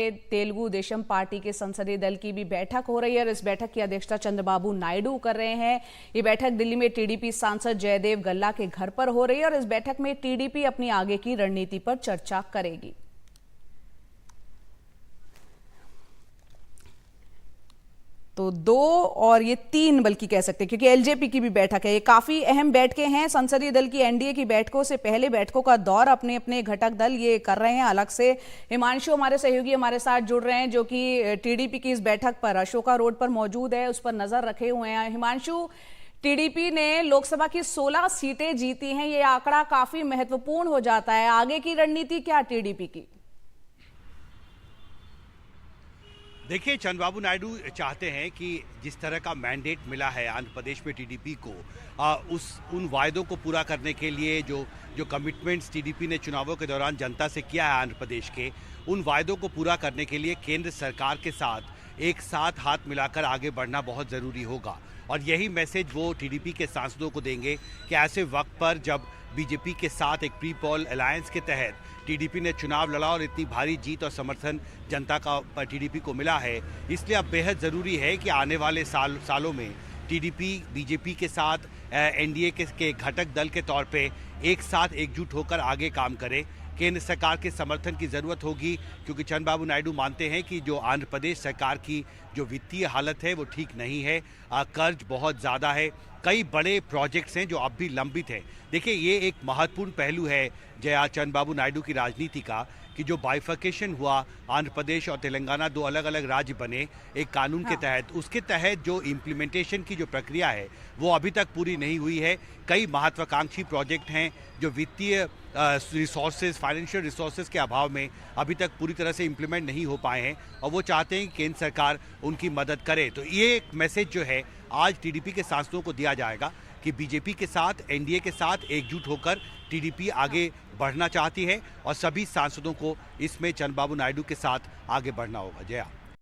Telugu Desam party के संसदीय दल की भी बैठक हो रही है और इस बैठक की अध्यक्षता चंद्रबाबू नायडू कर रहे हैं। ये बैठक दिल्ली में टीडीपी सांसद जयदेव गल्ला के घर पर हो रही है और इस बैठक में टीडीपी अपनी आगे की रणनीति पर चर्चा करेगी। तो 2 और ये 3 बल्कि कह सकते हैं, क्योंकि एलजेपी की भी बैठक है। ये काफी अहम बैठकें हैं। संसदीय दल की एनडीए की बैठकों से पहले बैठकों का दौर अपने अपने घटक दल ये कर रहे हैं अलग से। हिमांशु हमारे सहयोगी हमारे साथ जुड़ रहे हैं, जो कि टीडीपी की इस बैठक पर अशोका रोड पर मौजूद है, उस पर नजर रखे हुए हैं। हिमांशु, टीडीपी ने लोकसभा की 16 सीटें जीती हैं, ये आंकड़ा काफी महत्वपूर्ण हो जाता है। आगे की रणनीति क्या टीडीपी की? देखिए, चंद्रबाबू नायडू चाहते हैं कि जिस तरह का मैंडेट मिला है आंध्र प्रदेश में टीडीपी को, उन वायदों को पूरा करने के लिए जो कमिटमेंट्स टीडीपी ने चुनावों के दौरान जनता से किया है आंध्र प्रदेश के, उन वायदों को पूरा करने के लिए केंद्र सरकार के साथ एक साथ हाथ मिलाकर आगे बढ़ना बहुत ज़रूरी होगा। और यही मैसेज वो टीडीपी के सांसदों को देंगे कि ऐसे वक्त पर जब बीजेपी के साथ एक प्री पोल अलायंस के तहत टीडीपी ने चुनाव लड़ा और इतनी भारी जीत और समर्थन जनता का टीडीपी को मिला है, इसलिए अब बेहद ज़रूरी है कि आने वाले सालों में टीडीपी बीजेपी के साथ एनडीए के घटक दल के तौर पे एक साथ एकजुट होकर आगे काम करे। केंद्र सरकार के समर्थन की ज़रूरत होगी, क्योंकि चंद्रबाबू नायडू मानते हैं कि जो आंध्र प्रदेश सरकार की जो वित्तीय हालत है वो ठीक नहीं है, कर्ज बहुत ज़्यादा है, कई बड़े प्रोजेक्ट्स हैं जो अब भी लंबित हैं। देखिए, ये एक महत्वपूर्ण पहलू है चंद्रबाबू नायडू की राजनीति का कि जो बाइफर्केशन हुआ, आंध्र प्रदेश और तेलंगाना 2 अलग अलग राज्य बने एक कानून के तहत, उसके तहत जो इम्प्लीमेंटेशन की जो प्रक्रिया है वो अभी तक पूरी नहीं हुई है। कई महत्वाकांक्षी प्रोजेक्ट हैं जो वित्तीय रिसोर्सेज, फाइनेंशियल रिसोर्सेज के अभाव में अभी तक पूरी तरह से इम्प्लीमेंट नहीं हो पाए हैं और वो चाहते हैं कि केंद्र सरकार उनकी मदद करे। तो ये एक मैसेज जो है आज टीडीपी के सांसदों को दिया जाएगा कि बीजेपी के साथ, एनडीए के साथ एकजुट होकर टीडीपी आगे बढ़ना चाहती है और सभी सांसदों को इसमें चंद्रबाबू नायडू के साथ आगे बढ़ना होगा। जया।